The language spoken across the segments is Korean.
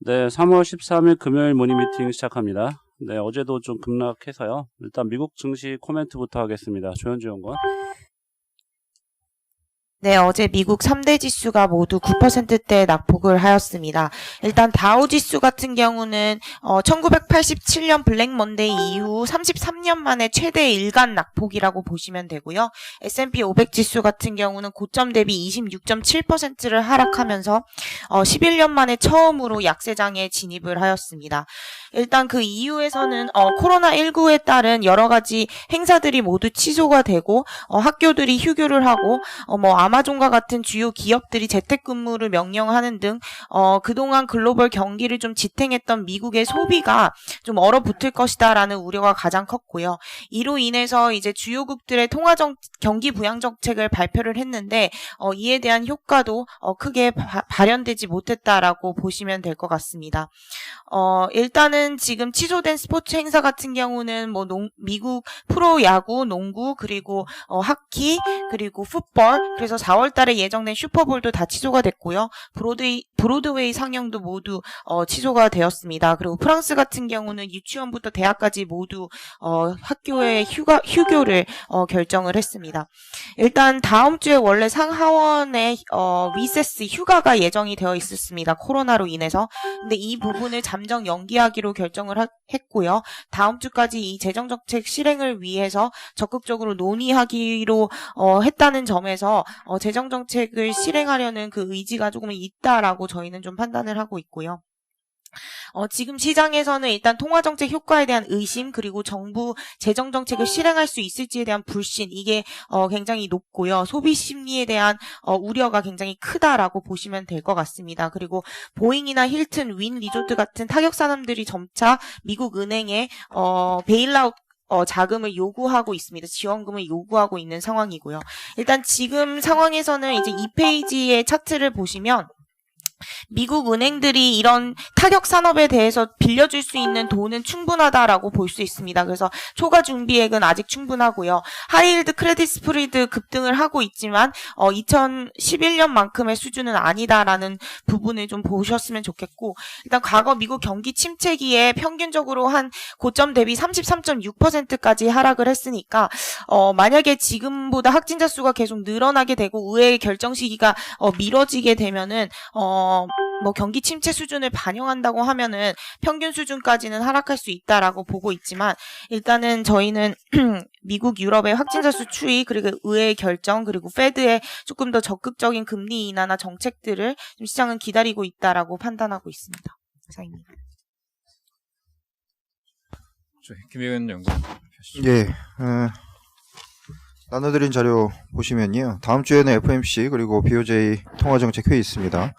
네, 3월 13일 금요일 모닝 미팅 시작합니다. 네, 어제도 좀 급락해서요. 일단 미국 증시 코멘트부터 하겠습니다. 조현주 연구원. 네, 어제 미국 3대 지수가 모두 9%대 낙폭을 하였습니다. 일단 다우 지수 같은 경우는 1987년 블랙 먼데이 이후 33년 만에 최대 일간 낙폭이라고 보시면 되고요. S&P 500 지수 같은 경우는 고점 대비 26.7%를 하락하면서 11년 만에 처음으로 약세장에 진입을 하였습니다. 일단 그 이후에서는 코로나19에 따른 여러 가지 행사들이 모두 취소가 되고 학교들이 휴교를 하고 아마존과 같은 주요 기업들이 재택근무를 명령하는 등 그동안 글로벌 경기를 좀 지탱했던 미국의 소비가 좀 얼어붙을 것이다라는 우려가 가장 컸고요. 이로 인해서 이제 주요국들의 경기 부양 정책을 발표를 했는데 이에 대한 효과도 크게 발현되지 못했다라고 보시면 될 것 같습니다. 일단은 지금 취소된 스포츠 행사 같은 경우는 미국 프로야구, 농구, 그리고 하키, 그리고 풋볼, 그래서 4월 달에 예정된 슈퍼볼도 다 취소가 됐고요. 브로드웨이 상영도 모두 취소가 되었습니다. 그리고 프랑스 같은 경우는 유치원부터 대학까지 모두 학교의 휴교를 결정을 했습니다. 일단 다음 주에 원래 상하원의 리세스 휴가가 예정이 되어 있었습니다. 코로나로 인해서. 근데 이 부분을 잠정 연기하기로 결정을 했고요. 다음 주까지 이 재정정책 실행을 위해서 적극적으로 논의하기로 했다는 점에서 재정정책을 실행하려는 그 의지가 조금 있다라고 저희는 좀 판단을 하고 있고요. 지금 시장에서는 일단 통화정책 효과에 대한 의심, 그리고 정부 재정정책을 실행할 수 있을지에 대한 불신, 이게 굉장히 높고요. 소비 심리에 대한 우려가 굉장히 크다라고 보시면 될 것 같습니다. 그리고 보잉이나 힐튼, 윈 리조트 같은 타격 산업들이 점차 미국 은행에 베일아웃 자금을 요구하고 있습니다. 지원금을 요구하고 있는 상황이고요. 일단 지금 상황에서는 이제 2페이지의 차트를 보시면 미국 은행들이 이런 타격 산업에 대해서 빌려줄 수 있는 돈은 충분하다라고 볼 수 있습니다. 그래서 초과 준비액은 아직 충분하고요. 하이힐드 크레딧 스프리드 급등을 하고 있지만 2011년만큼의 수준은 아니다라는 부분을 좀 보셨으면 좋겠고, 일단 과거 미국 경기 침체기에 평균적으로 한 고점 대비 33.6%까지 하락을 했으니까 만약에 지금보다 확진자 수가 계속 늘어나게 되고 의회의 결정 시기가 미뤄지게 되면은 경기 침체 수준을 반영한다고 하면은 평균 수준까지는 하락할 수 있다라고 보고 있지만, 일단은 저희는 미국, 유럽의 확진자 수 추이, 그리고 의회의 결정, 그리고 페드의 조금 더 적극적인 금리 인하나 정책들을 좀 시장은 기다리고 있다라고 판단하고 있습니다. 이상입니다. 김혜은 연구원. 예, 나눠드린 자료 보시면요, 다음 주에는 FOMC 그리고 BOJ 통화정책 회의 있습니다.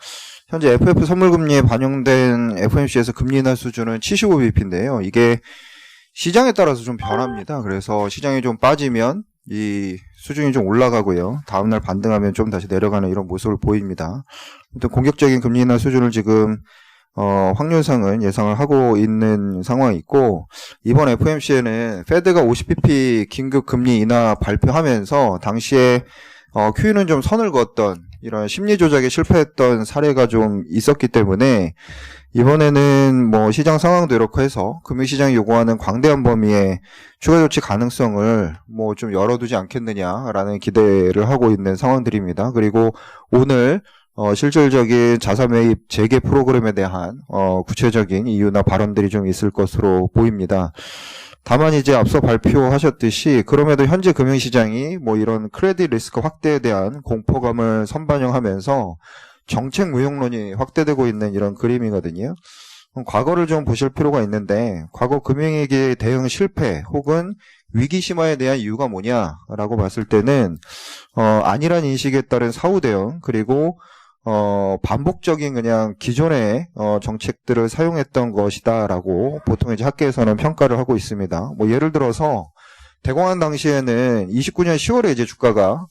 현재 FF 선물금리에 반영된 FOMC에서 금리 인하 수준은 75bp인데요. 이게 시장에 따라서 좀 변합니다. 그래서 시장이 좀 빠지면 이 수준이 좀 올라가고요. 다음날 반등하면 좀 다시 내려가는 이런 모습을 보입니다. 아무튼 공격적인 금리 인하 수준을 지금 확률상은 예상을 하고 있는 상황이 있고, 이번 FOMC에는 페드가 50bp 긴급 금리 인하 발표하면서 당시에 QE는 좀 선을 그었던 이런 심리 조작에 실패했던 사례가 좀 있었기 때문에 이번에는 시장 상황도 이렇고 해서 금융시장이 요구하는 광대한 범위의 추가 조치 가능성을 좀 열어두지 않겠느냐라는 기대를 하고 있는 상황들입니다. 그리고 오늘 실질적인 자산 매입 재개 프로그램에 대한 구체적인 이유나 발언들이 좀 있을 것으로 보입니다. 다만 이제 앞서 발표하셨듯이 그럼에도 현재 금융시장이 이런 크레딧 리스크 확대에 대한 공포감을 선반영하면서 정책 무용론이 확대되고 있는 이런 그림이거든요. 과거를 좀 보실 필요가 있는데, 과거 금융위기 대응 실패 혹은 위기 심화에 대한 이유가 뭐냐라고 봤을 때는 안일한 인식에 따른 사후 대응, 그리고 반복적인 그냥 기존의 정책들을 사용했던 것이다라고 보통 이제 학계에서는 평가를 하고 있습니다. 예를 들어서 대공황 당시에는 29년 10월에 이제 주가가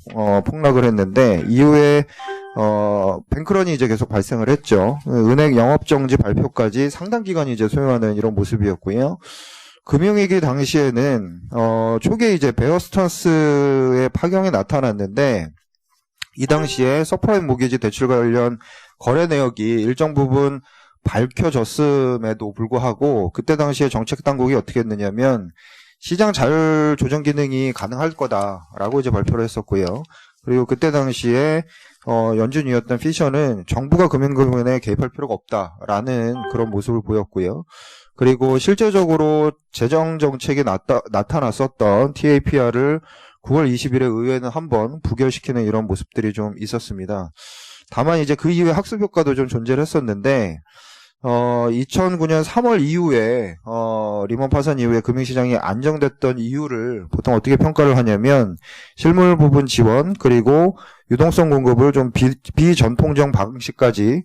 폭락을 했는데, 이후에 뱅크런이 이제 계속 발생을 했죠. 은행 영업정지 발표까지 상당 기간이 이제 소요하는 이런 모습이었고요. 금융위기 당시에는 초기에 이제 베어 스턴스의 파경이 나타났는데, 이 당시에 서프라임 모기지 대출 관련 거래 내역이 일정 부분 밝혀졌음에도 불구하고 그때 당시에 정책 당국이 어떻게 했느냐면 시장 자율 조정 기능이 가능할 거다라고 이제 발표를 했었고요. 그리고 그때 당시에 연준이었던 피셔는 정부가 금융부문에 개입할 필요가 없다라는 그런 모습을 보였고요. 그리고 실제적으로 재정 정책이 나타났었던 TAPR을 9월 20일에 의회는 한번 부결시키는 이런 모습들이 좀 있었습니다. 다만 이제 그 이후에 학습 효과도 좀 존재를 했었는데 2009년 3월 이후에 리먼 파산 이후에 금융시장이 안정됐던 이유를 보통 어떻게 평가를 하냐면 실물 부분 지원 그리고 유동성 공급을 좀 비전통적 방식까지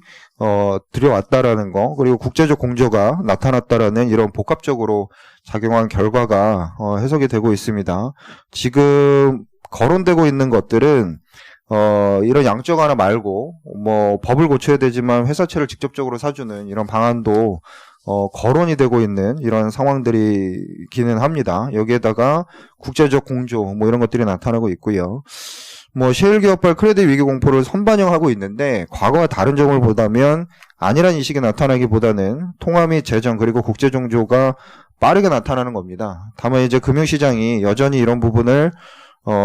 들여왔다라는 거 그리고 국제적 공조가 나타났다라는 이런 복합적으로 작용한 결과가 해석이 되고 있습니다. 지금 거론되고 있는 것들은 이런 양적 완화 말고 뭐 법을 고쳐야 되지만 회사채를 사주는 이런 방안도 거론이 되고 있는 이런 상황들이기는 합니다. 여기에다가 국제적 공조 뭐 이런 것들이 나타나고 있고요. 뭐 셰일기업발 크레딧 위기 공포를 선반영하고 있는데 과거와 다른 점을 보다면 아니란 인식이 나타나기보다는 통화 및 재정 그리고 국제 종조가 빠르게 나타나는 겁니다. 다만 이제 금융시장이 여전히 이런 부분을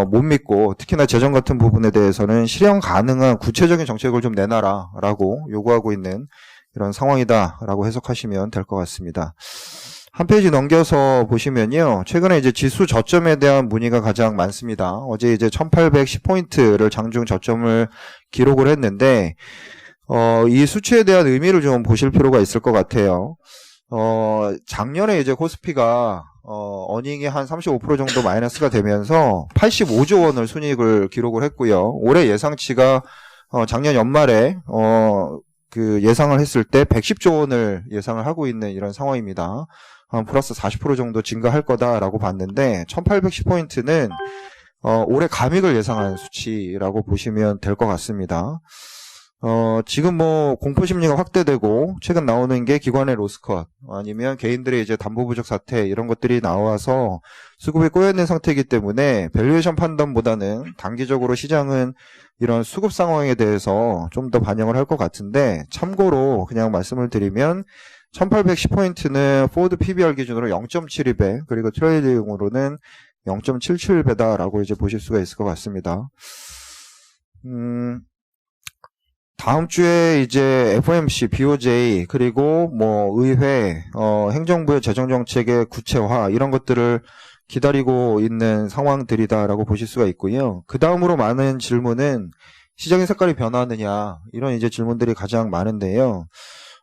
못 믿고 특히나 재정 같은 부분에 대해서는 실현 가능한 구체적인 정책을 좀 내놔라라고 요구하고 있는 이런 상황이다라고 해석하시면 될 것 같습니다. 한 페이지 넘겨서 보시면요. 최근에 이제 지수 저점에 대한 문의가 가장 많습니다. 어제 이제 1810포인트를 장중 저점을 기록을 했는데 이 수치에 대한 의미를 좀 보실 필요가 있을 것 같아요. 작년에 이제 코스피가 어닝이 한 35% 정도 마이너스가 되면서 85조 원을 순이익을 기록을 했고요. 올해 예상치가 작년 연말에 그 예상을 했을 때 110조 원을 예상을 하고 있는 이런 상황입니다. 한 플러스 40% 정도 증가할 거다라고 봤는데 1810포인트는 올해 감익을 예상한 수치라고 보시면 될 것 같습니다. 지금 뭐 공포심리가 확대되고 최근 나오는 게 기관의 로스컷 아니면 개인들의 이제 담보부족 사태 이런 것들이 나와서 수급이 꼬여있는 상태이기 때문에 밸류에이션 판단보다는 단기적으로 시장은 이런 수급 상황에 대해서 좀 더 반영을 할 것 같은데 참고로 그냥 말씀을 드리면 1810포인트는 포워드 PBR 기준으로 0.72배 그리고 트레이딩으로는 0.77배다라고 이제 보실 수가 있을 것 같습니다. 다음 주에 이제 FOMC, BOJ 그리고 뭐 의회, 행정부의 재정정책의 구체화 이런 것들을 기다리고 있는 상황들이다라고 보실 수가 있고요. 그 다음으로 많은 질문은 시장의 색깔이 변하느냐 이런 이제 질문들이 가장 많은데요.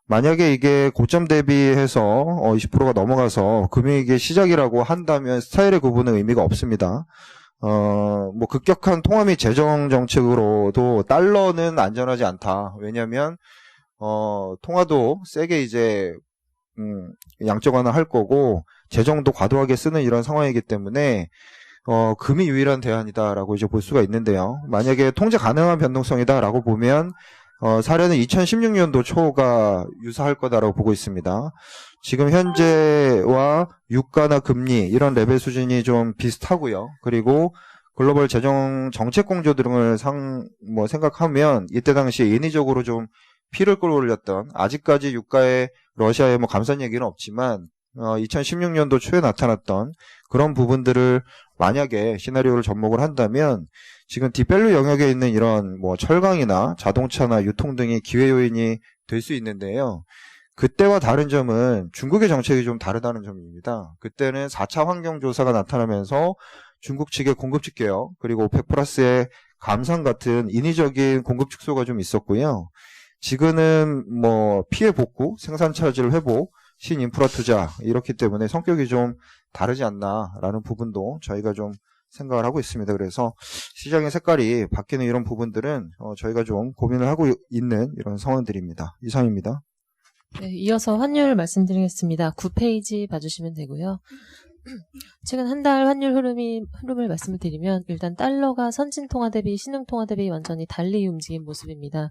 만약에 이게 고점 대비해서 20%가 넘어가서 금융위기의 시작이라고 한다면 스타일의 구분은 의미가 없습니다. 뭐 급격한 통화 및 재정 정책으로도 달러는 안전하지 않다. 왜냐면 통화도 세게 이제 양적 완화 할 거고 재정도 과도하게 쓰는 이런 상황이기 때문에 금이 유일한 대안이다라고 이제 볼 수가 있는데요. 만약에 통제 가능한 변동성이다라고 보면 사례는 2016년도 초가 유사할 거다라고 보고 있습니다. 지금 현재와 유가나 금리 이런 레벨 수준이 좀 비슷하고요. 그리고 글로벌 재정 정책 공조 등을 생각하면 이때 당시에 인위적으로 좀 피를 끌어올렸던 아직까지 유가에 러시아의 뭐 감산 얘기는 없지만 2016년도 초에 나타났던 그런 부분들을 만약에 시나리오를 접목을 한다면 지금 딥밸류 영역에 있는 이런 뭐 철강이나 자동차나 유통 등이 기회 요인이 될 수 있는데요. 그때와 다른 점은 중국의 정책이 좀 다르다는 점입니다. 그때는 4차 환경조사가 나타나면서 중국 측의 공급측 개혁 그리고 오펙 플러스의 감산 같은 인위적인 공급 축소가 좀 있었고요. 지금은 뭐 피해 복구, 생산 차질 회복, 신인프라 투자 이렇기 때문에 성격이 좀 다르지 않나라는 부분도 저희가 좀 생각을 하고 있습니다. 그래서 시장의 색깔이 바뀌는 이런 부분들은 저희가 좀 고민을 하고 있는 이런 상황들입니다. 이상입니다. 네, 이어서 환율 말씀드리겠습니다. 9페이지 봐주시면 되고요. 최근 한 달 환율 흐름을 말씀을 드리면 일단 달러가 선진 통화 대비 신흥 통화 대비 완전히 달리 움직인 모습입니다.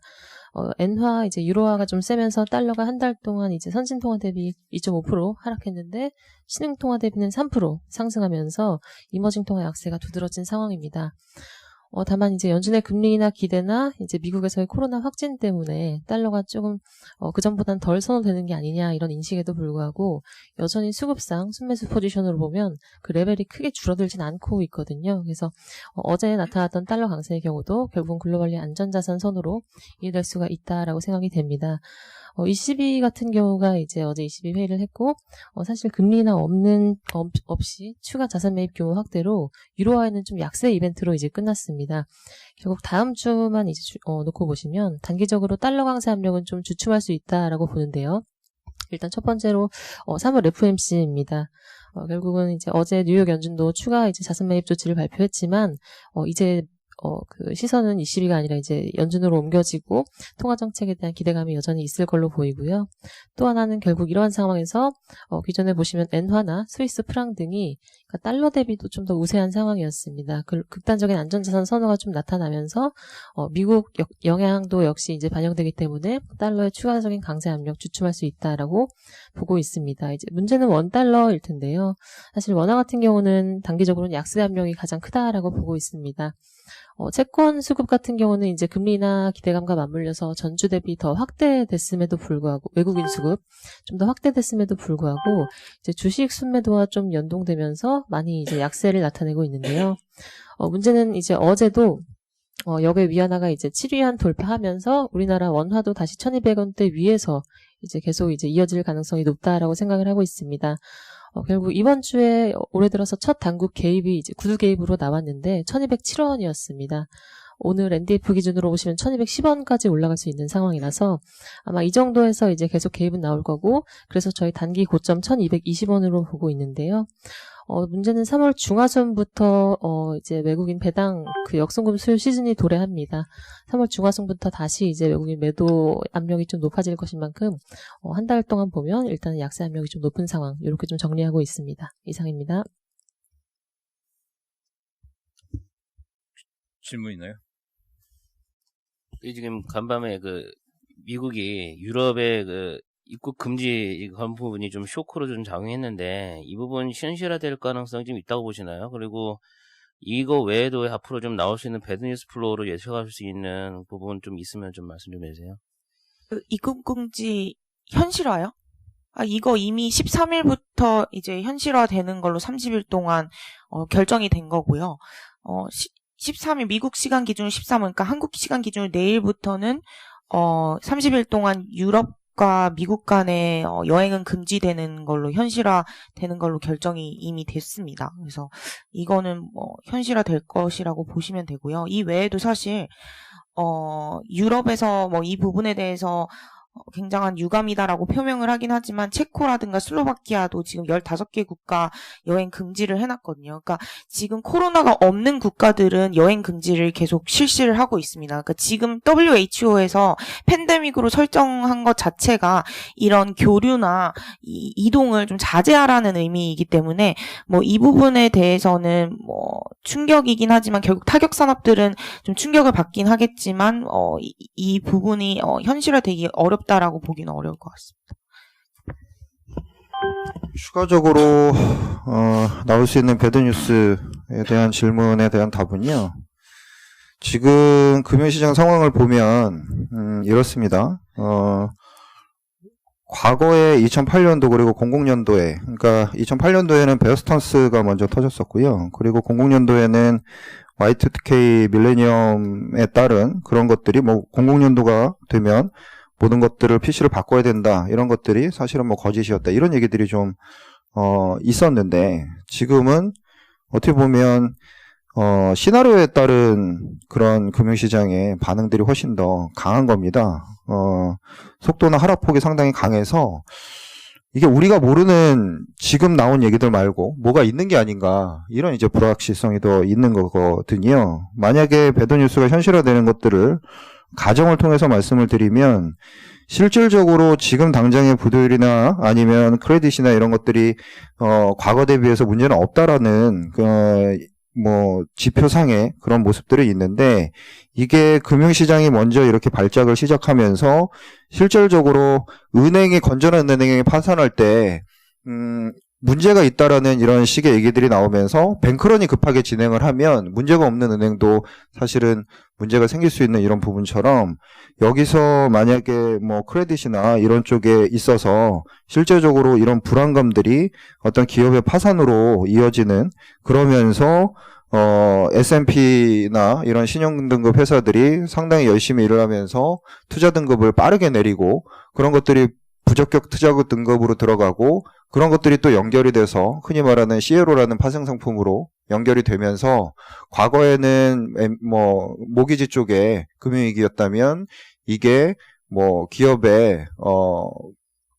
엔화 이제 유로화가 좀 세면서 달러가 한 달 동안 이제 선진 통화 대비 2.5% 하락했는데 신흥 통화 대비는 3% 상승하면서 이머징 통화 약세가 두드러진 상황입니다. 다만 이제 연준의 금리나 기대나 이제 미국에서의 코로나 확진 때문에 달러가 조금 그전보단 덜 선호되는 게 아니냐 이런 인식에도 불구하고 여전히 수급상 순매수 포지션으로 보면 그 레벨이 크게 줄어들진 않고 있거든요. 그래서 어제 나타났던 달러 강세의 경우도 결국은 글로벌리 안전자산 선으로 이해될 수가 있다라고 생각이 됩니다. ECB 같은 경우가 이제 어제 ECB 회의를 했고, 사실 금리나 없이 추가 자산 매입 규모 확대로 유로화에는 좀 약세 이벤트로 이제 끝났습니다. 결국 다음 주만 이제 놓고 보시면 단기적으로 달러 강세 압력은 좀 주춤할 수 있다라고 보는데요. 일단 첫 번째로 3월 FOMC입니다. 결국은 이제 어제 뉴욕 연준도 추가 이제 자산 매입 조치를 발표했지만 이제 그 시선은 ECB가 아니라 이제 연준으로 옮겨지고 통화 정책에 대한 기대감이 여전히 있을 걸로 보이고요. 또 하나는 결국 이러한 상황에서 기존에 보시면 엔화나 스위스 프랑 등이 그러니까 달러 대비도 좀 더 우세한 상황이었습니다. 극단적인 안전자산 선호가 좀 나타나면서 미국 영향도 역시 이제 반영되기 때문에 달러의 추가적인 강세 압력 주춤할 수 있다라고 보고 있습니다. 이제 문제는 원달러일 텐데요. 사실 원화 같은 경우는 단기적으로는 약세 압력이 가장 크다라고 보고 있습니다. 채권 수급 같은 경우는 이제 금리나 기대감과 맞물려서 전주 대비 더 확대됐음에도 불구하고 외국인 수급 좀 더 확대됐음에도 불구하고 이제 주식 순매도와 좀 연동되면서 많이 이제 약세를 나타내고 있는데요. 문제는 이제 어제도 역의 위안화가 이제 7위안 돌파하면서 우리나라 원화도 다시 1,200원대 위에서 이제 계속 이제 이어질 가능성이 높다라고 생각을 하고 있습니다. 결국 이번 주에 올해 들어서 첫 단국 개입이 이제 구두 개입으로 나왔는데 1,207원이었습니다. 오늘 NDF 기준으로 보시면 1,210원까지 올라갈 수 있는 상황이라서 아마 이 정도에서 이제 계속 개입은 나올 거고 그래서 저희 단기 고점 1,220원으로 보고 있는데요. 문제는 3월 중하순부터 이제 외국인 배당 그 역송금 수요 시즌이 도래합니다. 3월 중하순부터 다시 이제 외국인 매도 압력이 좀 높아질 것인 만큼 한 달 동안 보면 일단 약세 압력이 좀 높은 상황 이렇게 좀 정리하고 있습니다. 이상입니다. 질문 있나요? 지금 간밤에 미국이 유럽의 입국 금지 그런 부분이 좀 쇼크로 좀 작용했는데 이 부분 현실화될 가능성이 좀 있다고 보시나요? 그리고 이거 외에도 앞으로 좀 나올 수 있는 배드뉴스 플로우로 예측할 수 있는 부분 좀 있으면 좀 말씀 좀 해주세요. 입국 금지 현실화요? 이거 이미 13일부터 이제 현실화되는 걸로 30일 동안 결정이 된 거고요. 13일 미국 시간 기준 13일, 그러니까 한국 시간 기준 내일부터는 30일 동안 유럽과 미국 간의 여행은 금지되는 걸로 현실화되는 걸로 결정이 이미 됐습니다. 그래서 이거는 현실화될 것이라고 보시면 되고요. 이 외에도 사실 유럽에서 이 부분에 대해서 굉장한 유감이다라고 표명을 하긴 하지만 체코라든가 슬로바키아도 지금 15개 국가 여행 금지를 해놨거든요. 그러니까 지금 코로나가 없는 국가들은 여행 금지를 계속 실시를 하고 있습니다. 그러니까 지금 WHO에서 팬데믹으로 설정한 것 자체가 이런 교류나 이동을 좀 자제하라는 의미이기 때문에 이 부분에 대해서는 충격이긴 하지만 결국 타격 산업들은 좀 충격을 받긴 하겠지만 이 부분이 현실화되기 어렵다라고 보기는 어려울 것 같습니다. 추가적으로 나올 수 있는 배드뉴스에 대한 질문에 대한 답은요. 지금 금융시장 상황을 보면 이렇습니다. 과거에 2008년도 그리고 00년도에 그러니까 2008년도에는 베어스턴스가 먼저 터졌었고요. 그리고 00년도에는 Y2K 밀레니엄에 따른 그런 것들이 00년도가 되면 모든 것들을 PC를 바꿔야 된다. 이런 것들이 사실은 거짓이었다. 이런 얘기들이 좀 있었는데 지금은 어떻게 보면 시나리오에 따른 그런 금융시장의 반응들이 훨씬 더 강한 겁니다. 속도나 하락폭이 상당히 강해서 이게 우리가 모르는 지금 나온 얘기들 말고 뭐가 있는 게 아닌가 이런 이제 불확실성이 더 있는 거거든요. 만약에 배드뉴스가 현실화되는 것들을 가정을 통해서 말씀을 드리면 실질적으로 지금 당장의 부도율이나 아니면 크레딧이나 이런 것들이 과거 대비해서 문제는 없다라는 지표상의 그런 모습들이 있는데 이게 금융시장이 먼저 이렇게 발작을 시작하면서 실질적으로 건전한 은행이 파산할 때 문제가 있다라는 이런 식의 얘기들이 나오면서 뱅크런이 급하게 진행을 하면 문제가 없는 은행도 사실은 문제가 생길 수 있는 이런 부분처럼 여기서 만약에 뭐 크레딧이나 이런 쪽에 있어서 실제적으로 이런 불안감들이 어떤 기업의 파산으로 이어지는 그러면서 S&P나 이런 신용등급 회사들이 상당히 열심히 일을 하면서 투자 등급을 빠르게 내리고 그런 것들이 부적격 투자 등급으로 들어가고 그런 것들이 또 연결이 돼서 흔히 말하는 CLO라는 파생 상품으로 연결이 되면서 과거에는 뭐 모기지 쪽에 금융위기였다면 이게 뭐 기업의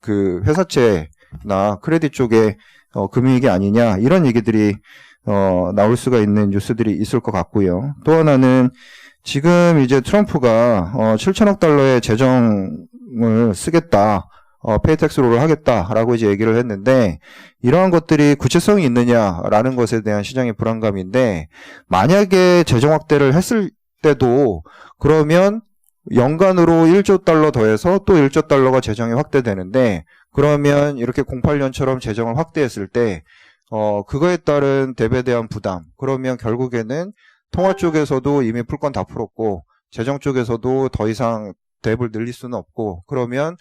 그 회사채나 크레딧 쪽에 금융위기 아니냐 이런 얘기들이 나올 수가 있는 뉴스들이 있을 것 같고요. 또 하나는 지금 이제 트럼프가 7천억 달러의 재정을 쓰겠다. 페이텍스로를 하겠다라고 이제 얘기를 했는데 이러한 것들이 구체성이 있느냐라는 것에 대한 시장의 불안감인데 만약에 재정 확대를 했을 때도 그러면 연간으로 1조 달러 더해서 또 1조 달러가 재정이 확대되는데 그러면 이렇게 08년처럼 재정을 확대했을 때 그거에 따른 대비에 대한 부담 그러면 결국에는 통화 쪽에서도 이미 풀 건 다 풀었고 재정 쪽에서도 더 이상 뎁을 늘릴 수는 없고 그러면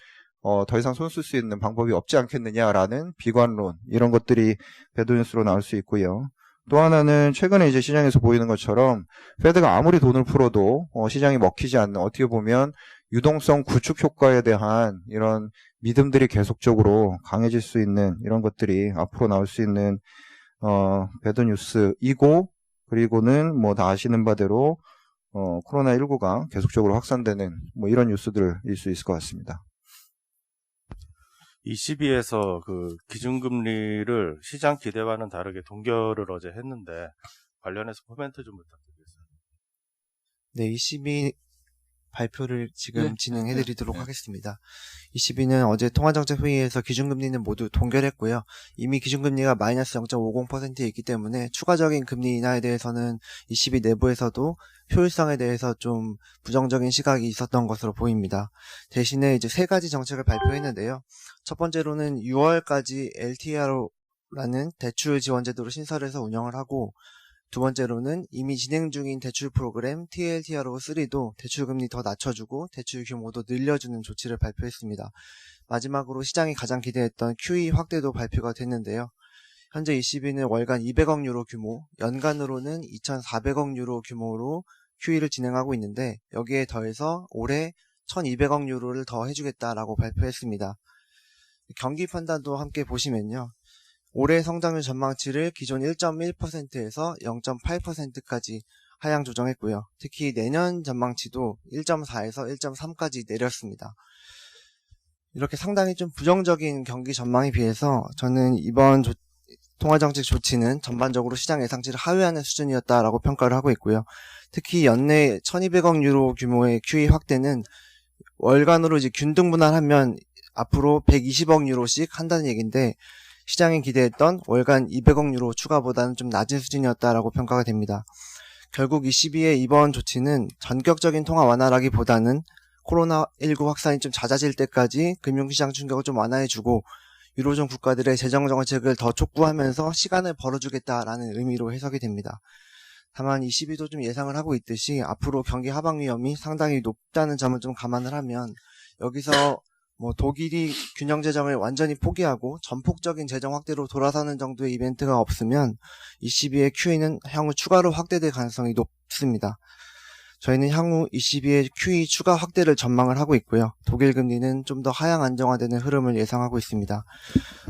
더 이상 손 쓸 수 있는 방법이 없지 않겠느냐라는 비관론 이런 것들이 배드뉴스로 나올 수 있고요. 또 하나는 최근에 이제 시장에서 보이는 것처럼 페드가 아무리 돈을 풀어도 시장이 먹히지 않는 어떻게 보면 유동성 구축 효과에 대한 이런 믿음들이 계속적으로 강해질 수 있는 이런 것들이 앞으로 나올 수 있는 배드뉴스이고 그리고는 뭐 다 아시는 바대로 코로나19가 계속적으로 확산되는 뭐 이런 뉴스들일 수 있을 것 같습니다. ECB에서 그 기준금리를 시장 기대와는 다르게 동결을 어제 했는데 관련해서 코멘트 좀 부탁드리겠습니다. 네, ECB 발표를 지금 진행해드리도록 하겠습니다. ECB는 어제 통화정책회의에서 기준금리는 모두 동결했고요. 이미 기준금리가 마이너스 0.50%에 있기 때문에 추가적인 금리 인하에 대해서는 ECB 내부에서도 효율성에 대해서 좀 부정적인 시각이 있었던 것으로 보입니다. 대신에 이제 세 가지 정책을 발표했는데요. 첫 번째로는 6월까지 LTRO라는 대출 지원 제도를 신설해서 운영을 하고 두 번째로는 이미 진행 중인 대출 프로그램 TLTRO3도 대출금리 더 낮춰주고 대출 규모도 늘려주는 조치를 발표했습니다. 마지막으로 시장이 가장 기대했던 QE 확대도 발표가 됐는데요. 현재 ECB는 월간 200억 유로 규모, 연간으로는 2,400억 유로 규모로 QE를 진행하고 있는데 여기에 더해서 올해 1,200억 유로를 더 해주겠다라고 발표했습니다. 경기 판단도 함께 보시면요. 올해 성장률 전망치를 기존 1.1%에서 0.8%까지 하향 조정했고요. 특히 내년 전망치도 1.4에서 1.3까지 내렸습니다. 이렇게 상당히 좀 부정적인 경기 전망에 비해서 저는 이번 통화정책 조치는 전반적으로 시장 예상치를 하회하는 수준이었다라고 평가를 하고 있고요. 특히 연내 1,200억 유로 규모의 QE 확대는 월간으로 이제 균등분할하면 앞으로 120억 유로씩 한다는 얘기인데 시장이 기대했던 월간 200억 유로 추가보다는 좀 낮은 수준이었다라고 평가가 됩니다. 결국 ECB의 이번 조치는 전격적인 통화 완화라기보다는 코로나19 확산이 좀 잦아질 때까지 금융시장 충격을 좀 완화해주고 유로존 국가들의 재정 정책을 더 촉구하면서 시간을 벌어주겠다라는 의미로 해석이 됩니다. 다만 ECB도 좀 예상을 하고 있듯이 앞으로 경기 하방 위험이 상당히 높다는 점을 좀 감안을 하면 여기서 뭐 독일이 균형 재정을 완전히 포기하고 전폭적인 재정 확대로 돌아서는 정도의 이벤트가 없으면 ECB의 QE는 향후 추가로 확대될 가능성이 높습니다. 저희는 향후 ECB의 QE 추가 확대를 전망을 하고 있고요. 독일 금리는 좀 더 하향 안정화되는 흐름을 예상하고 있습니다.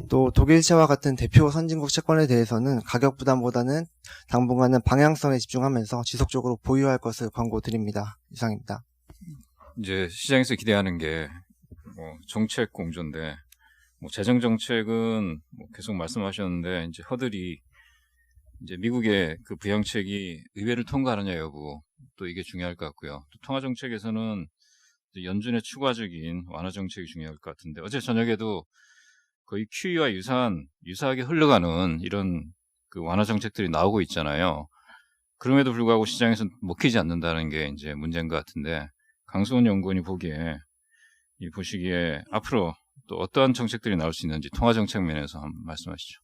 또 독일채와 같은 대표 선진국 채권에 대해서는 가격 부담보다는 당분간은 방향성에 집중하면서 지속적으로 보유할 것을 권고드립니다. 이상입니다. 이제 시장에서 기대하는 게 정책 공조인데 재정 정책은 계속 말씀하셨는데 이제 허들이 이제 미국의 그 부양책이 의회를 통과하느냐 여부 또 이게 중요할 것 같고요. 또 통화 정책에서는 연준의 추가적인 완화 정책이 중요할 것 같은데 어제 저녁에도 거의 QE와 유사하게 흘러가는 이런 그 완화 정책들이 나오고 있잖아요. 그럼에도 불구하고 시장에서는 먹히지 않는다는 게 이제 문제인 것 같은데 강수원 연구원이 보시기에 앞으로 또 어떠한 정책들이 나올 수 있는지 통화 정책 면에서 한번 말씀하시죠.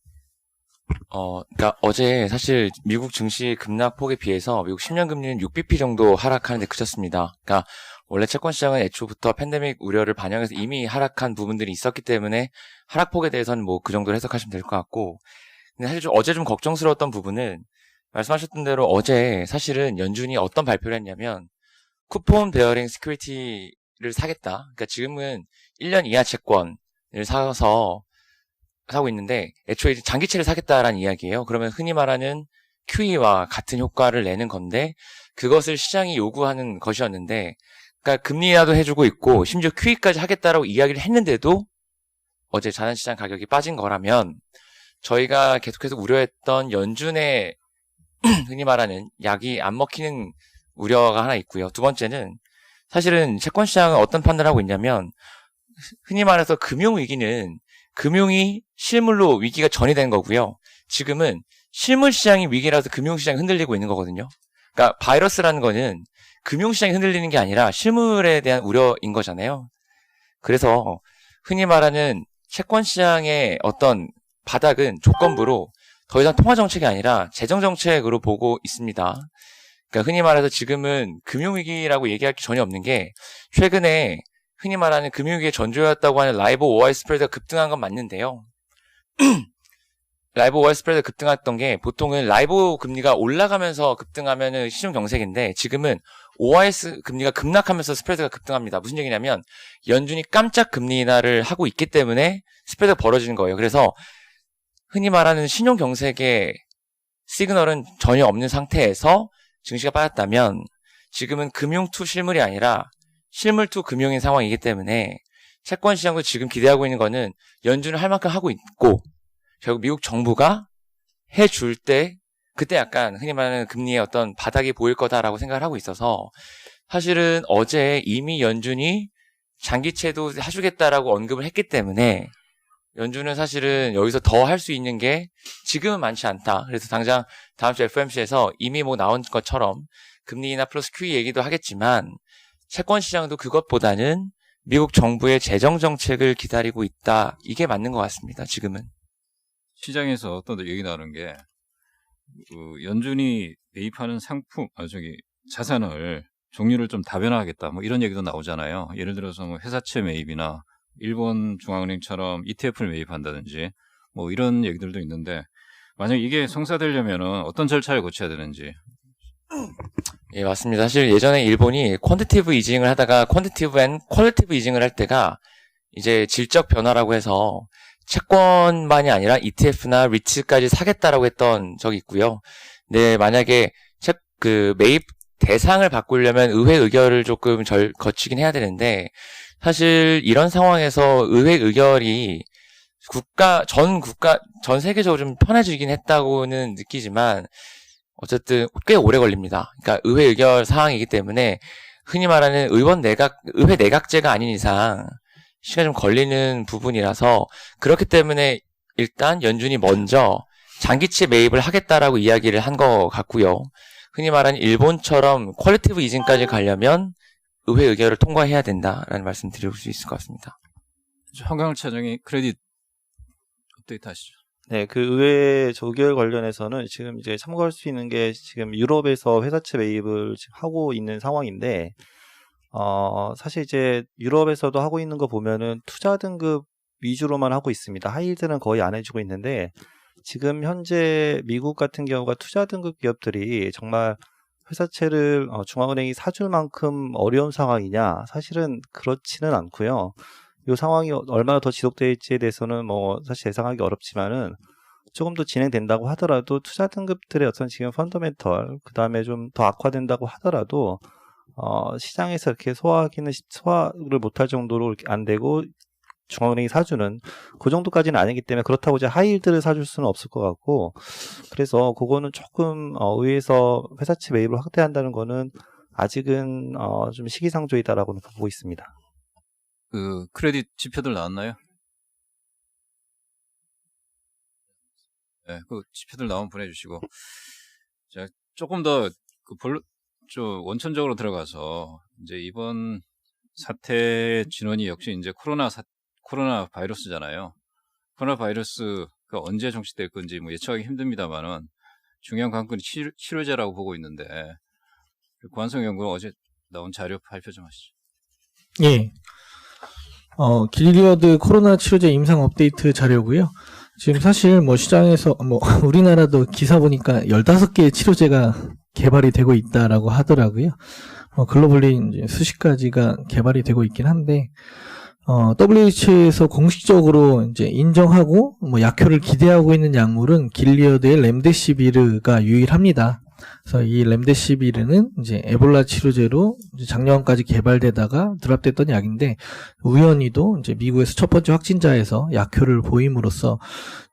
그러니까 어제 사실 미국 증시 급락폭에 비해서 미국 10년 금리는 6bp 정도 하락하는 데 그쳤습니다. 그러니까 원래 채권 시장은 애초부터 팬데믹 우려를 반영해서 이미 하락한 부분들이 있었기 때문에 하락폭에 대해서는 뭐 그 정도로 해석하시면 될 것 같고, 근데 사실 어제 좀 걱정스러웠던 부분은 말씀하셨던 대로 어제 사실은 연준이 어떤 발표를 했냐면 쿠폰 베어링 시큐리티를 사겠다. 그러니까 지금은 1년 이하 채권을 사고 있는데 애초에 이제 장기채를 사겠다라는 이야기예요. 그러면 흔히 말하는 QE와 같은 효과를 내는 건데 그것을 시장이 요구하는 것이었는데, 그러니까 금리 인하도 해주고 있고 심지어 QE까지 하겠다라고 이야기를 했는데도 어제 자산시장 가격이 빠진 거라면 저희가 계속해서 우려했던 연준의 흔히 말하는 약이 안 먹히는 우려가 하나 있고요. 두 번째는 사실은 채권시장은 어떤 판단을 하고 있냐면 흔히 말해서 금융위기는 금융이 실물로 위기가 전이된 거고요. 지금은 실물시장이 위기라서 금융시장이 흔들리고 있는 거거든요. 그러니까 바이러스라는 거는 금융시장이 흔들리는 게 아니라 실물에 대한 우려인 거잖아요. 그래서 흔히 말하는 채권시장의 어떤 바닥은 조건부로 더 이상 통화정책이 아니라 재정정책으로 보고 있습니다. 그러니까 흔히 말해서 지금은 금융위기라고 얘기할 게 전혀 없는 게 최근에 흔히 말하는 금융위기의 전조였다고 하는 라이보 OI 스프레드가 급등한 건 맞는데요. 라이보 OI 스프레드가 급등했던 게 보통은 라이보 금리가 올라가면서 급등하면은 시중 경색인데 지금은 OIS 금리가 급락하면서 스프레드가 급등합니다. 무슨 얘기냐면 연준이 깜짝 금리 인하를 하고 있기 때문에 스프레드가 벌어지는 거예요. 그래서 흔히 말하는 신용 경색의 시그널은 전혀 없는 상태에서 증시가 빠졌다면 지금은 금융 투 실물이 아니라 실물 투 금융인 상황이기 때문에 채권 시장도 지금 기대하고 있는 거는 연준을 할 만큼 하고 있고 결국 미국 정부가 해줄 때 그때 약간 흔히 말하는 금리의 어떤 바닥이 보일 거다라고 생각을 하고 있어서 사실은 어제 이미 연준이 장기채도 해주겠다라고 언급을 했기 때문에 연준은 사실은 여기서 더 할 수 있는 게 지금은 많지 않다. 그래서 당장 다음 주 FOMC에서 이미 뭐 나온 것처럼 금리 인하 플러스 QE 얘기도 하겠지만 채권 시장도 그것보다는 미국 정부의 재정 정책을 기다리고 있다. 이게 맞는 것 같습니다. 지금은. 시장에서 어떤 얘기 나오는 게 연준이 매입하는 자산을 종류를 좀 다변화하겠다. 뭐 이런 얘기도 나오잖아요. 예를 들어서 뭐 회사채 매입이나 일본 중앙은행처럼 ETF를 매입한다든지 뭐 이런 얘기들도 있는데 만약 이게 성사되려면 어떤 절차를 거쳐야 되는지. 예, 맞습니다. 사실 예전에 일본이 퀀티티브 이징을 하다가 퀀티티브 앤 퀄리티브 이징을 할 때가 이제 질적 변화라고 해서 채권만이 아니라 ETF나 리츠까지 사겠다라고 했던 적이 있고요. 네, 만약에 매입 대상을 바꾸려면 의회 의결을 조금 거치긴 해야 되는데 사실 이런 상황에서 의회 의결이 전 세계적으로 좀 편해지긴 했다고는 느끼지만 어쨌든 꽤 오래 걸립니다. 그러니까 의회 의결 사항이기 때문에 흔히 말하는 의회 내각제가 아닌 이상 시간이 좀 걸리는 부분이라서 그렇기 때문에 일단 연준이 먼저 장기채 매입을 하겠다라고 이야기를 한 것 같고요. 흔히 말하는 일본처럼 퀄리티브 이징까지 가려면 의회 의결을 통과해야 된다라는 말씀 드릴 수 있을 것 같습니다. 한강을 차장이 크레딧 업데이트 하시죠. 네, 그 의회 의결 관련해서는 지금 이제 참고할 수 있는 게 지금 유럽에서 회사채 매입을 지금 하고 있는 상황인데, 사실 이제 유럽에서도 하고 있는 거 보면은 투자 등급 위주로만 하고 있습니다. 하이힐드는 거의 안 해주고 있는데, 지금 현재 미국 같은 경우가 투자 등급 기업들이 정말 회사채를 중앙은행이 사줄 만큼 어려운 상황이냐? 사실은 그렇지는 않고요. 이 상황이 얼마나 더 지속될지에 대해서는 뭐 사실 예상하기 어렵지만은 조금 더 진행된다고 하더라도 투자 등급들의 어떤 지금 펀더멘털 그 다음에 좀 더 악화된다고 하더라도 시장에서 이렇게 소화를 못할 정도로 이렇게 안 되고 중앙은행이 사주는 그 정도까지는 아니기 때문에 그렇다고 이제 하이힐드를 사줄 수는 없을 것 같고 그래서 그거는 조금 의회에서 회사채 매입을 확대한다는 거는 아직은 좀 시기상조이다라고 보고 있습니다. 그 크레딧 지표들 나왔나요? 네, 그 지표들 나오면 보내주시고 자 조금 더 원천적으로 들어가서 이제 이번 사태 진원이 역시 이제 코로나 바이러스잖아요. 코로나 바이러스 언제 종식될 건지 뭐 예측하기 힘듭니다만은 중요한 관건이 치료제라고 보고 있는데 고한성 연구원 어제 나온 자료 발표 좀 하시죠. 예. 길리어드 코로나 치료제 임상 업데이트 자료고요. 지금 사실 뭐 시장에서 우리나라도 기사 보니까 15개의 치료제가 개발이 되고 있다라고 하더라고요. 글로벌리 이제 수십 가지가 개발이 되고 있긴 한데 WHO에서 공식적으로 이제 인정하고 뭐 약효를 기대하고 있는 약물은 길리어드의 렘데시비르가 유일합니다. 그래서 이 렘데시비르는 이제 에볼라 치료제로 이제 작년까지 개발되다가 드랍됐던 약인데 우연히도 이제 미국에서 첫 번째 확진자에서 약효를 보임으로써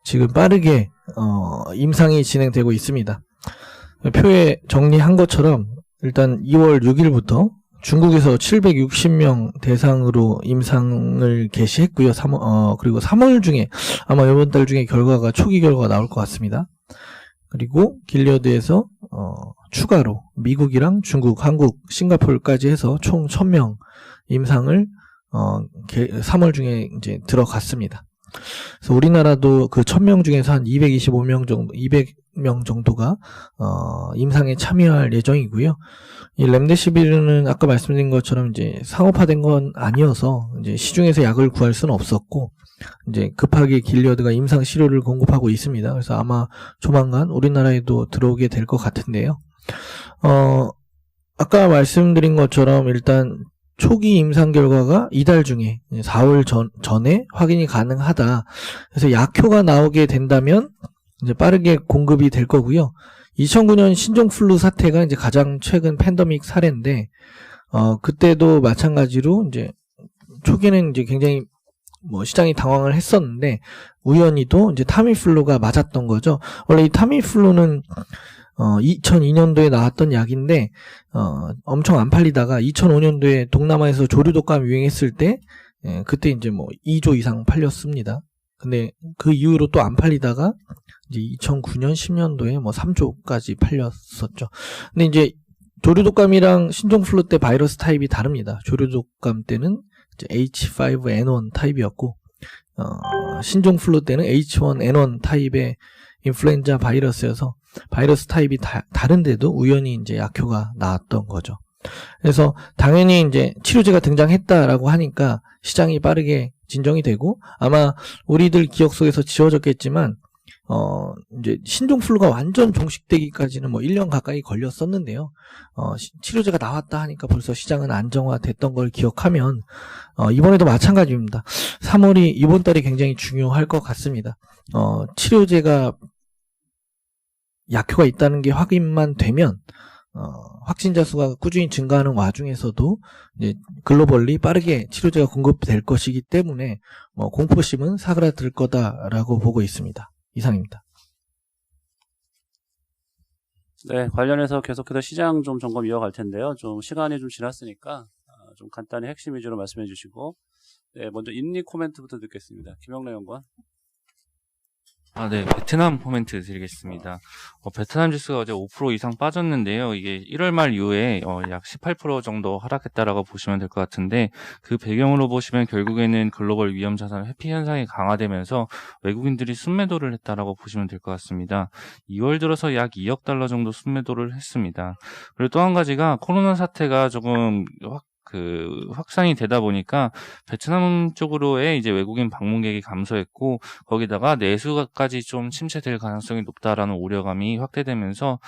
지금 빠르게 임상이 진행되고 있습니다. 표에 정리한 것처럼 일단 2월 6일부터 중국에서 760명 대상으로 임상을 개시했고요. 그리고 3월 중에 아마 이번 달 중에 초기 결과가 나올 것 같습니다. 그리고 길리어드에서 추가로 미국이랑 중국, 한국, 싱가포르까지 해서 총 1000명 임상을 3월 중에 이제 들어갔습니다. 그래서 우리나라도 그 1000명 중에서 한 200명 정도가 임상에 참여할 예정이고요. 이 렘데시비르는 아까 말씀드린 것처럼 이제 상업화된 건 아니어서 이제 시중에서 약을 구할 수는 없었고 이제 급하게 길리어드가 임상 시료를 공급하고 있습니다. 그래서 아마 조만간 우리나라에도 들어오게 될 것 같은데요. 아까 말씀드린 것처럼 일단 초기 임상 결과가 이달 중에 4월 전에 확인이 가능하다. 그래서 약효가 나오게 된다면 이제 빠르게 공급이 될 거고요. 2009년 신종플루 사태가 이제 가장 최근 팬데믹 사례인데, 그때도 마찬가지로 이제 초기에는 이제 굉장히 시장이 당황을 했었는데, 우연히도 이제 타미플루가 맞았던 거죠. 원래 이 타미플루는 2002년도에 나왔던 약인데 엄청 안 팔리다가 2005년도에 동남아에서 조류독감 유행했을 때 그때 이제 2조 이상 팔렸습니다. 근데 그 이후로 또 안 팔리다가 이제 2009년 10년도에 3조까지 팔렸었죠. 근데 이제 조류독감이랑 신종플루 때 바이러스 타입이 다릅니다. 조류독감 때는 이제 H5N1 타입이었고 신종플루 때는 H1N1 타입의 인플루엔자 바이러스여서 바이러스 타입이 다른데도 우연히 이제 약효가 나왔던 거죠. 그래서 당연히 이제 치료제가 등장했다라고 하니까 시장이 빠르게 진정이 되고 아마 우리들 기억 속에서 지워졌겠지만 이제 신종플루가 완전 종식되기까지는 1년 가까이 걸렸었는데요. 치료제가 나왔다 하니까 벌써 시장은 안정화됐던 걸 기억하면 이번에도 마찬가지입니다. 3월이 이번 달이 굉장히 중요할 것 같습니다. 치료제가 약효가 있다는 게 확인만 되면 확진자 수가 꾸준히 증가하는 와중에서도 이제 글로벌리 빠르게 치료제가 공급될 것이기 때문에 공포심은 사그라들 거다라고 보고 있습니다. 이상입니다. 네, 관련해서 계속해서 시장 좀 점검 이어갈 텐데요. 좀 시간이 좀 지났으니까 좀 간단히 핵심 위주로 말씀해 주시고, 네, 먼저 인리 코멘트부터 듣겠습니다. 김영래 연구원. 네, 베트남 코멘트 드리겠습니다. 베트남 지수가 어제 5% 이상 빠졌는데요. 이게 1월 말 이후에 약 18% 정도 하락했다라고 보시면 될 것 같은데, 그 배경으로 보시면 결국에는 글로벌 위험 자산 회피 현상이 강화되면서 외국인들이 순매도를 했다라고 보시면 될 것 같습니다. 2월 들어서 약 2억 달러 정도 순매도를 했습니다. 그리고 또 한 가지가 코로나 사태가 조금 확산이 되다 보니까 베트남 쪽으로의 이제 외국인 방문객이 감소했고 거기다가 내수까지 좀 침체될 가능성이 높다라는 우려감이 확대되면서